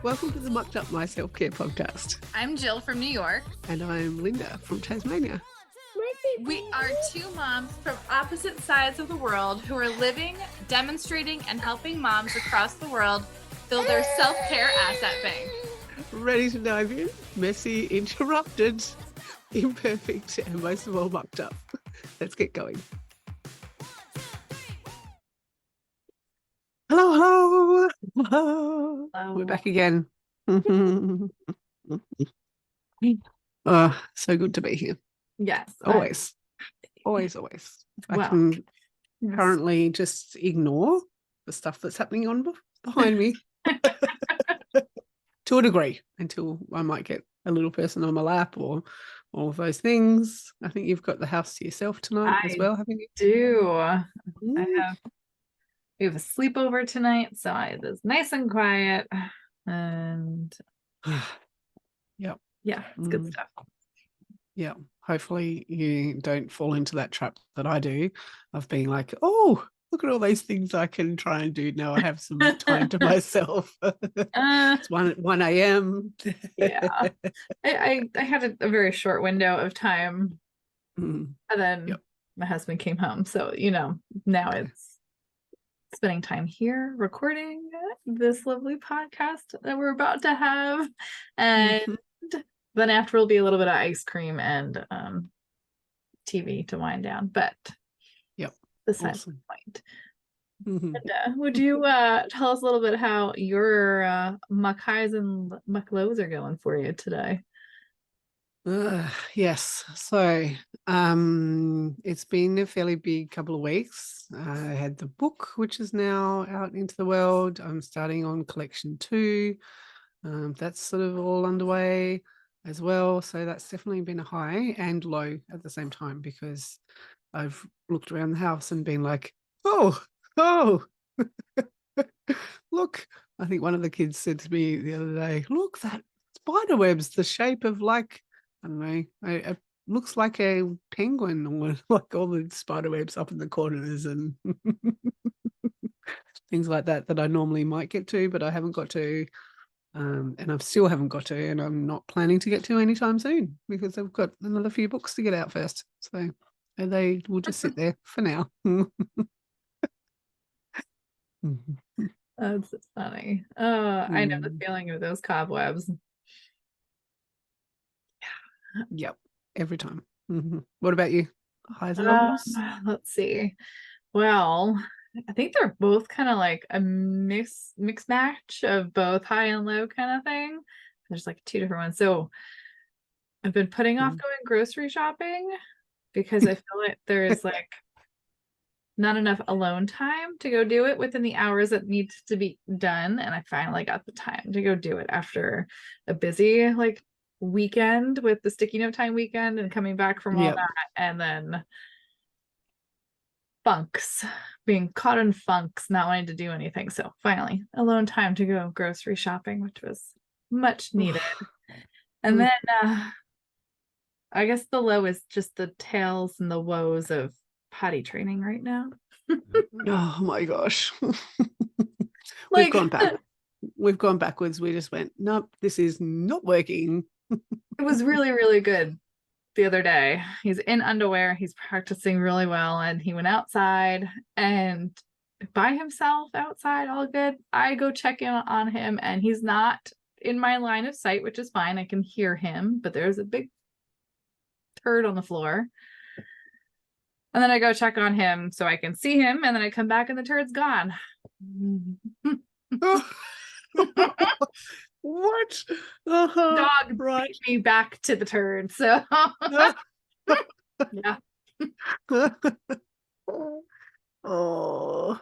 Welcome to the Mucked Up My Self-Care podcast. I'm Jill from New York. And I'm Linda from Tasmania. We are two moms from opposite sides of the world who are living, demonstrating, and helping moms across the world build their self-care asset bank. Ready to dive in? Messy, interrupted, imperfect, and most of all mucked up. Let's get going. Hello. Hello. We're back again. So good to be here. Yes. Always. I can currently just ignore the stuff that's happening on behind me to a degree until I might get a little person on my lap or all of those things. I think you've got the house to yourself tonight as well, haven't you? We have a sleepover tonight, so it is nice and quiet. And yeah, it's good stuff. Yeah. Hopefully you don't fall into that trap that I do of being like, oh, look at all these things I can try and do now. I have some time to myself. It's 1 a.m. Yeah. I had a very short window of time. And then my husband came home. So, now it's spending time here recording this lovely podcast that we're about to have. And then after will be a little bit of ice cream and TV to wind down. But besides the point. And, would you tell us a little bit how your muck highs and muck lows are going for you today? Yes. So it's been a fairly big couple of weeks. I had the book, which is now out into the world. I'm starting on collection 2. That's sort of all underway as well. So that's definitely been a high and low at the same time, because I've looked around the house and been like, oh, look. I think one of the kids said to me the other day, look, that spider web's the shape of like, I don't know, it looks like a penguin, or like all the spider webs up in the corners and things like that I normally might get to, but I haven't got to. And I still haven't got to, and I'm not planning to get to anytime soon because I've got another few books to get out first. So they will just sit there for now. That's funny. I know the feeling of those cobwebs. Yep, every time. What about you? Highs and lows? Let's see. Well, I think they're both kind of like a mixed match of both high and low kind of thing. There's like 2 different ones. So I've been putting off going grocery shopping because I feel like there's like not enough alone time to go do it within the hours that needs to be done. And I finally got the time to go do it after a busy like weekend with the sticky note time weekend and coming back from all that, and then being caught in funks, not wanting to do anything. So finally alone time to go grocery shopping, which was much needed. And then I guess the low is just the tales and the woes of potty training right now. Oh my gosh. We've gone back. We've gone backwards. We just went, nope, this is not working. It was really, really good the other day. He's in underwear. He's practicing really well. And he went outside and by himself outside, all good. I go check in on him and he's not in my line of sight, which is fine. I can hear him, but there's a big turd on the floor. And then I go check on him so I can see him. And then I come back and the turd's gone. What? Dog brought me back to the turd. So yeah. Oh.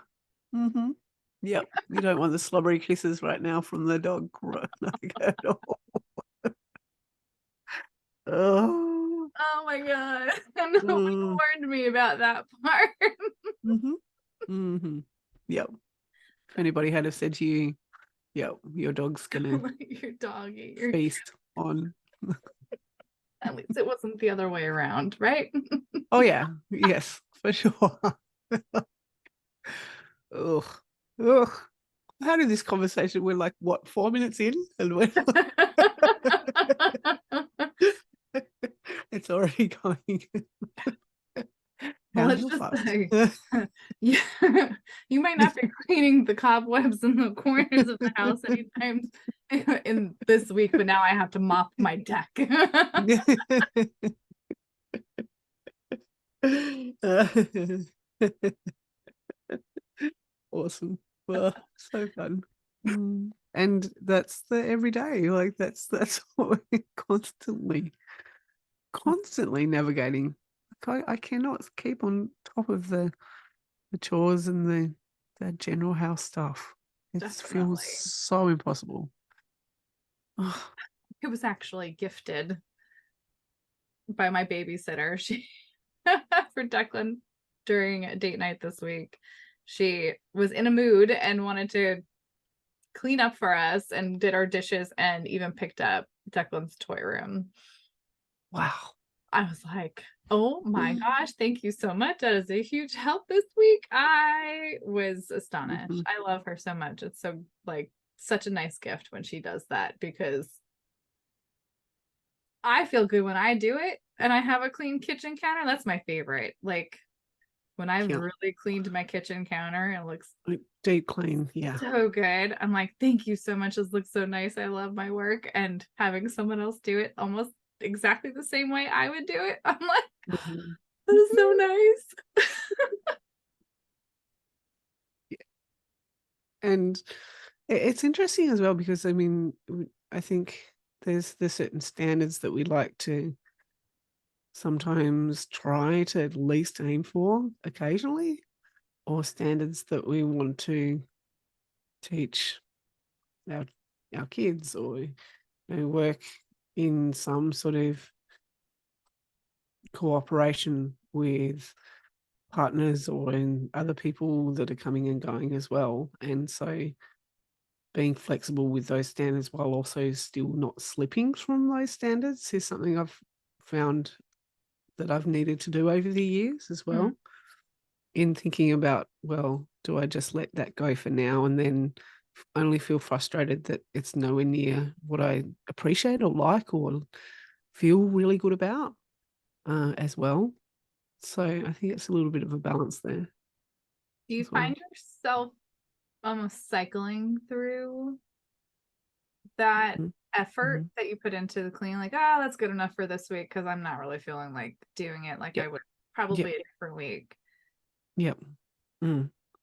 Yep. You don't want the slobbery kisses right now from the dog. Oh my god. Nobody warned me about that part. Yep. If anybody had have said to you, yep, your dog's gonna your dog feast on. At least it wasn't the other way around, right? Oh yeah, yes, for sure. Ugh. how did this conversation, we're like, what, 4 minutes in? And we're it's already going. Well, Downhill let's just fast. say, yeah, you might not be cleaning the cobwebs in the corners of the house anytime in this week, but now I have to mop my deck. Awesome. Well, so fun. And that's the everyday. Like that's what we're constantly navigating. Like I cannot keep on top of the chores and the general house stuff. It feels Definitely. so impossible. It was actually gifted by my babysitter. She for Declan during a date night this week. She was in a mood and wanted to clean up for us and did our dishes and even picked up Declan's toy room. Wow. I was like, oh my gosh, thank you so much. That is a huge help this week. I was astonished. I love her so much. It's so like such a nice gift when she does that because I feel good when I do it and I have a clean kitchen counter. That's my favorite. Like when I've really cleaned my kitchen counter, it looks deep clean. Yeah. So good. I'm like, thank you so much. This looks so nice. I love my work. And having someone else do it almost exactly the same way I would do it. I'm like, that is so nice. Yeah. And it's interesting as well because I mean, I think there's certain standards that we like to sometimes try to at least aim for occasionally, or standards that we want to teach our kids, or work in some sort of cooperation with partners or in other people that are coming and going as well. And so being flexible with those standards while also still not slipping from those standards is something I've found that I've needed to do over the years as well. In thinking about, well, do I just let that go for now and then only feel frustrated that it's nowhere near what I appreciate or like or feel really good about as well. So I think it's a little bit of a balance there. Do you find yourself almost cycling through that effort that you put into the clean? Like, oh, that's good enough for this week because I'm not really feeling like doing it like I would probably a different week. Yep.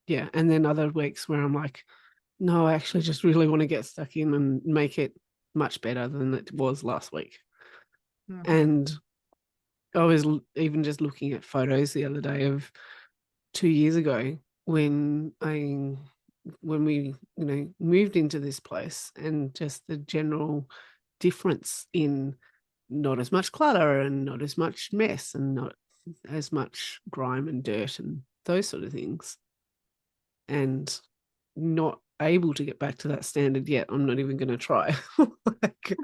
Yeah. And then other weeks where I'm like, no, I actually just really want to get stuck in and make it much better than it was last week. And I was even just looking at photos the other day of 2 years ago when we moved into this place, and just the general difference in not as much clutter and not as much mess and not as much grime and dirt and those sort of things, and not able to get back to that standard yet. I'm not even going to try. Like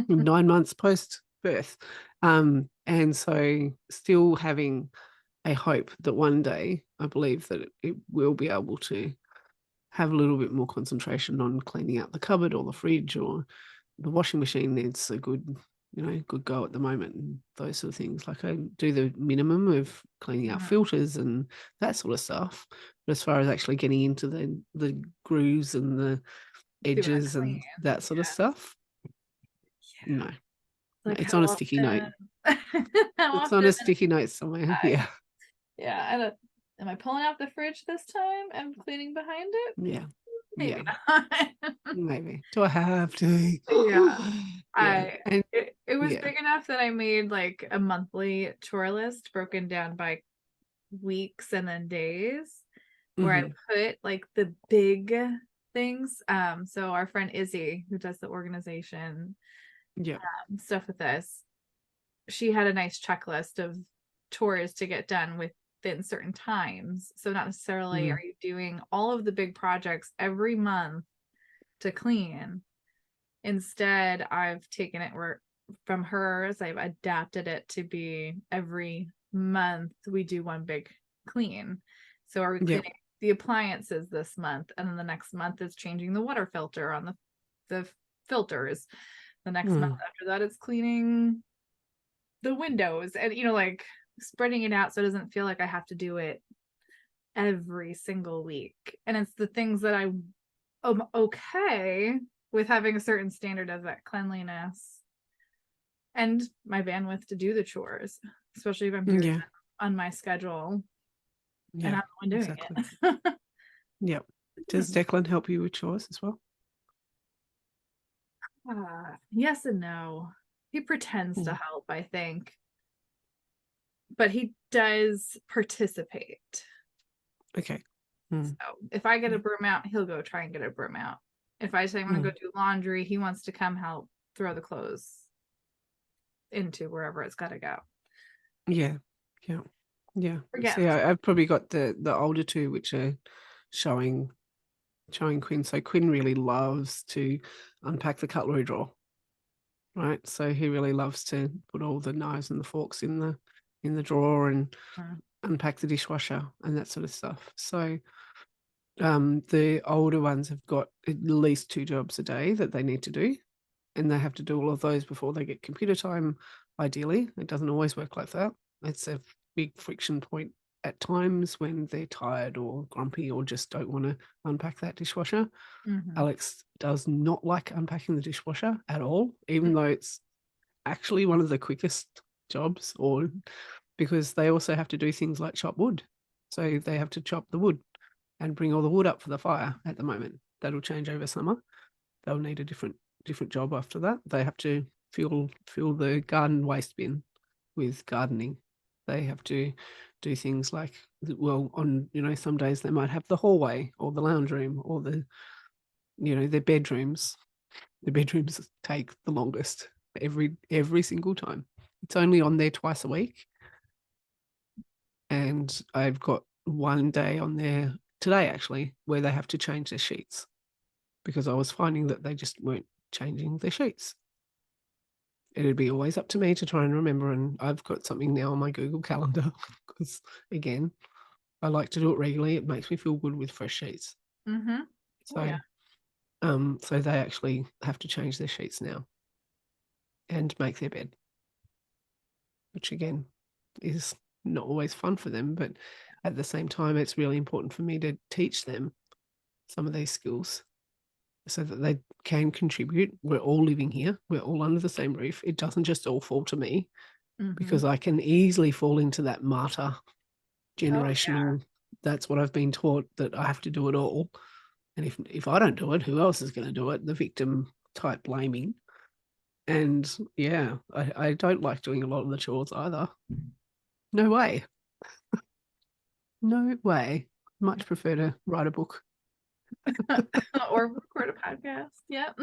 9 months post birth, and so still having a hope that one day I believe that it will be able to have a little bit more concentration on cleaning out the cupboard or the fridge, or the washing machine needs a good go at the moment, and those sort of things. Like I do the minimum of cleaning out filters and that sort of stuff, but as far as actually getting into the grooves and the edges and that sort of stuff, no. Like It's on a sticky note. It's on a sticky note somewhere. Yeah. Am I pulling out the fridge this time and cleaning behind it? Yeah. Maybe not. Maybe. Do I have to? Yeah. It was yeah. big enough that I made like a monthly chore list broken down by weeks and then days, where I put like the big things. So our friend Izzy, who does the organization stuff with us, she had a nice checklist of chores to get done within certain times. So not necessarily are you doing all of the big projects every month to clean. Instead, I've taken it from hers, I've adapted it to be every month we do one big clean. So are we cleaning the appliances this month, and then the next month is changing the water filter on the filters. The next month after that, it's cleaning the windows, and like spreading it out so it doesn't feel like I have to do it every single week. And it's the things that I'm okay with having a certain standard of that cleanliness and my bandwidth to do the chores, especially if I'm doing it on my schedule and I'm the one doing it. Yep. Does Declan help you with chores as well? Yes and no. He pretends to help, I think, but he does participate. Okay. So if I get a broom out, he'll go try and get a broom out. If I say I'm going to go do laundry, he wants to come help throw the clothes into wherever it's got to go. Yeah. See, I've probably got the older two, which are showing Quinn. So Quinn really loves to unpack the cutlery drawer, right? So he really loves to put all the knives and the forks in the drawer and unpack the dishwasher and that sort of stuff. So the older ones have got at least 2 jobs a day that they need to do, and they have to do all of those before they get computer time. Ideally, it doesn't always work like that. It's a big friction point at times when they're tired or grumpy or just don't want to unpack that dishwasher. Alex does not like unpacking the dishwasher at all, even though it's actually one of the quickest jobs, or because they also have to do things like chop wood. So they have to chop the wood and bring all the wood up for the fire at the moment. That'll change over summer. They'll need a different job after that. They have to fill the garden waste bin with gardening. They have to do things like, well, on some days they might have the hallway or the lounge room or their bedrooms. The bedrooms take the longest every single time. It's only on there twice a week, and I've got one day on there today actually where they have to change their sheets because I was finding that they just weren't changing their sheets. It'd be always up to me to try and remember, and I've got something now on my Google Calendar because, again, I like to do it regularly. It makes me feel good with fresh sheets. So, so they actually have to change their sheets now and make their bed, which again is not always fun for them, but at the same time, it's really important for me to teach them some of these skills so that they can contribute. We're all living here. We're all under the same roof. It doesn't just all fall to me because I can easily fall into that martyr generational. That's what I've been taught, that I have to do it all. And if I don't do it, who else is going to do it? The victim type blaming. And yeah, I don't like doing a lot of the chores either. No way. No way. Much prefer to write a book. Or record a podcast. Yep.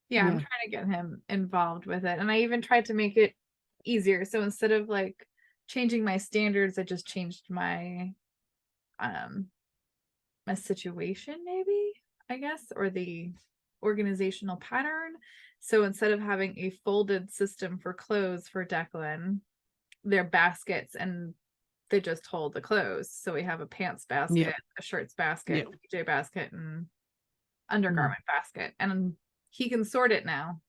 Yeah, I'm trying to get him involved with it. And I even tried to make it easier. So instead of like changing my standards, I just changed my my situation, maybe, I guess, or the organizational pattern. So instead of having a folded system for clothes for Declan, they're baskets and they just hold the clothes. So we have a pants basket, a shirts basket, a PJ basket, and undergarment basket. And he can sort it now.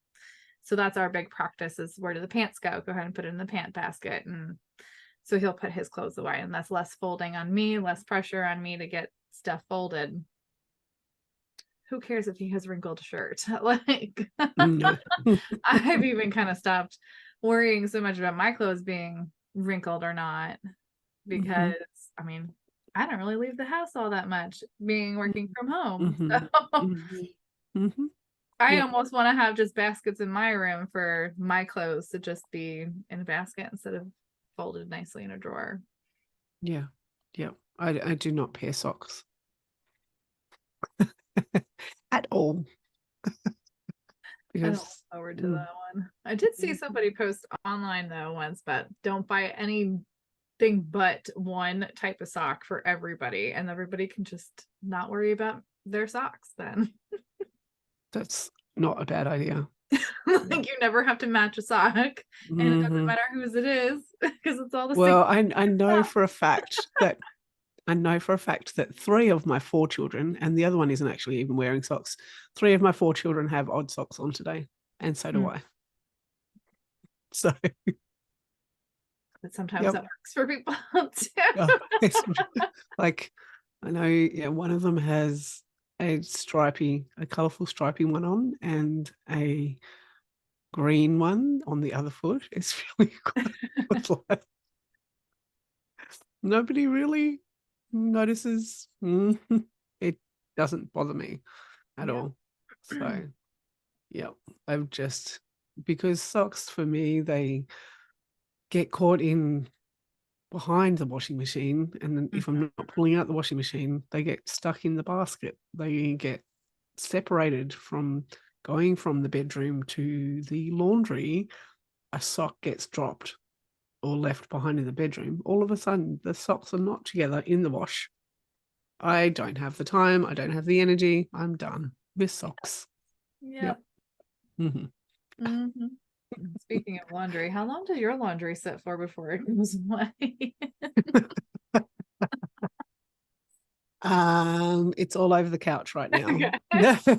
So that's our big practice, is where do the pants go? Go ahead and put it in the pant basket. And so he'll put his clothes away, and that's less folding on me, less pressure on me to get stuff folded. Who cares if he has wrinkled shirt? Like, I've even kind of stopped worrying so much about my clothes being wrinkled or not, because I mean, I don't really leave the house all that much, being working from home. So I almost want to have just baskets in my room for my clothes to just be in a basket instead of folded nicely in a drawer. Yeah. I do not pair socks at all. I don't look forward to that one. I did see somebody post online though once, but don't buy anything but one type of sock for everybody, and everybody can just not worry about their socks then. That's not a bad idea. Like you never have to match a sock, and it doesn't matter whose it is because it's all the same. Well, I know for a fact that 3 of my 4 children, and the other one isn't actually even wearing socks, 3 of my 4 children have odd socks on today, and so do I. So, but sometimes yep. that works for people too. Oh, like, I know, yeah, one of them has a colourful stripy one on, and a green one on the other foot. It's really quite like, nobody really notices. It doesn't bother me at all. So, yeah, I've just, because socks for me, they get caught in behind the washing machine, and then if I'm not pulling out the washing machine, they get stuck in the basket. They get separated from going from the bedroom to the laundry. A sock gets dropped or left behind in the bedroom. All of a sudden, the socks are not together in the wash. I don't have the time. I don't have the energy. I'm done with socks. Yep. Mm-hmm. Speaking of laundry, how long does your laundry sit for before it goes away? It's all over the couch right now. Okay.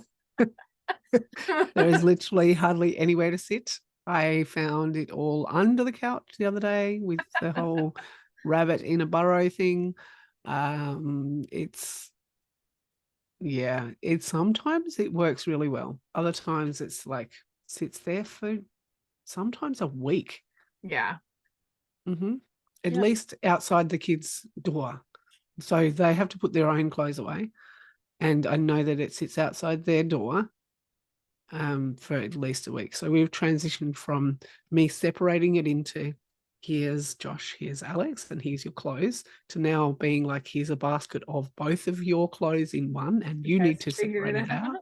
There is literally hardly anywhere to sit. I found it all under the couch the other day with the whole rabbit in a burrow thing. It's sometimes it works really well. Other times it's like sits there for sometimes a week. Yeah. At least outside the kids' door. So they have to put their own clothes away. And I know that it sits outside their door for at least a week. So we've transitioned from me separating it into here's Josh, here's Alex, and here's your clothes, to now being like, here's a basket of both of your clothes in one, and you need to separate it out.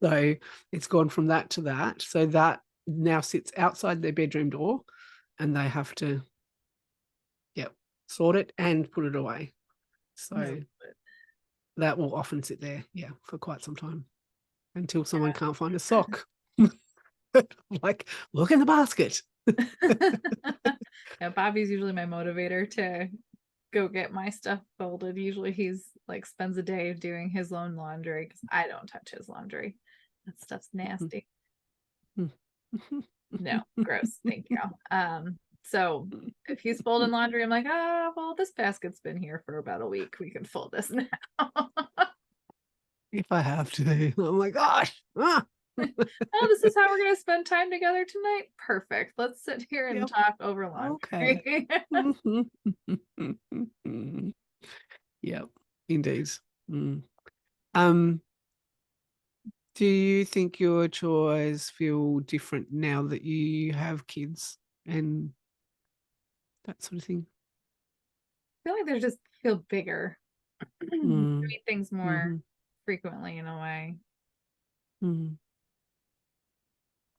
So it's gone from that to that. So that now sits outside their bedroom door, and they have to, sort it and put it away. So that will often sit there, for quite some time, until someone can't find a sock. Like, look in the basket. Yeah, Bobby's usually my motivator to go get my stuff folded. Usually he's like spends a day doing his own laundry because I don't touch his laundry. That stuff's nasty. No, gross. Thank you. So if he's folding laundry, I'm like, well, this basket's been here for about a week. We can fold this now. If I have to. Oh my gosh. Oh, this is how we're going to spend time together tonight. Perfect. Let's sit here and talk over laundry. Okay. Yep, indeed. Do you think your chores feel different now that you have kids and that sort of thing? I feel like they just feel bigger. Doing things more frequently in a way.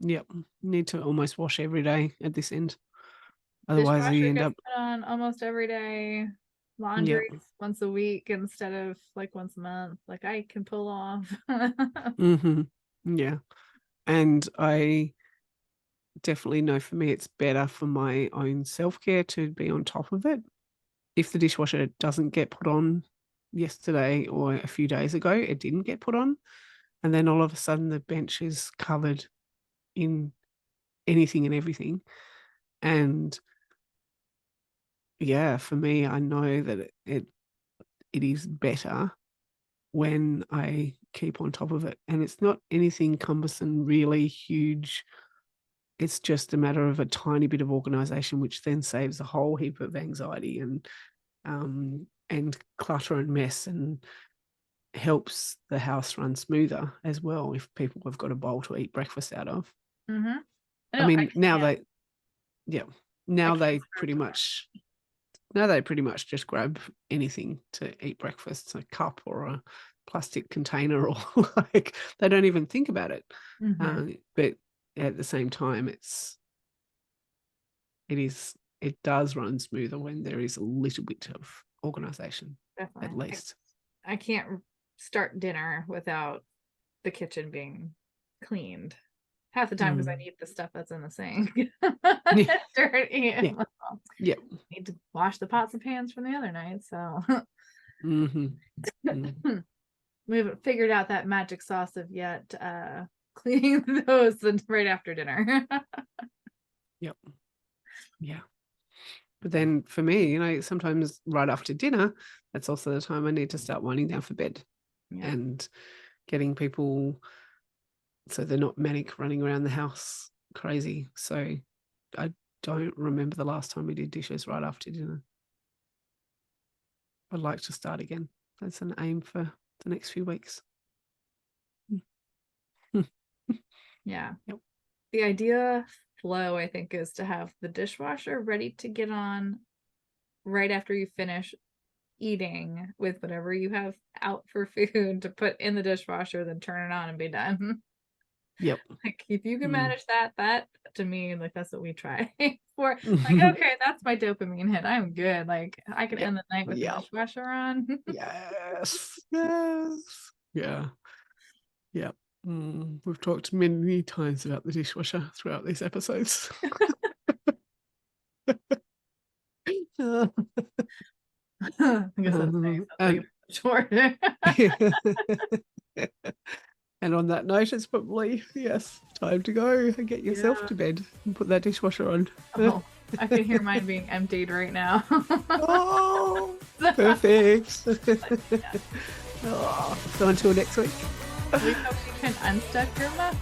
Yep. Need to almost wash every day at this end. Otherwise you end up put on almost every day. Laundry once a week instead of like once a month. Like I can pull off. Yeah. And I definitely know for me it's better for my own self-care to be on top of it. If the dishwasher doesn't get put on yesterday or a few days ago, it didn't get put on. And then all of a sudden the bench is covered in anything and everything. And for me, I know that it is better when I keep on top of it. And it's not anything cumbersome, really huge. It's just a matter of a tiny bit of organization, which then saves a whole heap of anxiety and clutter and mess, and helps the house run smoother as well if people have got a bowl to eat breakfast out of. I mean, now they pretty much just grab anything to eat breakfast, a cup or a plastic container, or like they don't even think about it. But at the same time, it does run smoother when there is a little bit of organization. Definitely. At least I can't start dinner without the kitchen being cleaned. half the time because I need the stuff that's in the sink. Yeah. Dirty. Yeah. Yep. Need to wash the pots and pans from the other night. So we haven't figured out that magic sauce of yet cleaning those right after dinner. Yep. Yeah. But then for me, sometimes right after dinner, that's also the time I need to start winding down for bed and getting people so they're not manic running around the house crazy. So I don't remember the last time we did dishes right after dinner. I'd like to start again. That's an aim for the next few weeks. Yeah. Yep. The idea flow, I think, is to have the dishwasher ready to get on right after you finish eating with whatever you have out for food to put in the dishwasher, then turn it on and be done. Yep. Like if you can manage that to me, like that's what we try for. Like, okay, that's my dopamine hit. I'm good. Like I can end the night with the dishwasher on. Yes. Yes. Yeah. Yeah. We've talked many times about the dishwasher throughout these episodes. I guess that's nice. Sure. And on that note, it's probably, time to go and get yourself to bed and put that dishwasher on. Oh, I can hear mine being emptied right now. Oh, perfect. Oh, so until next week. We hope you can unstuck your muck.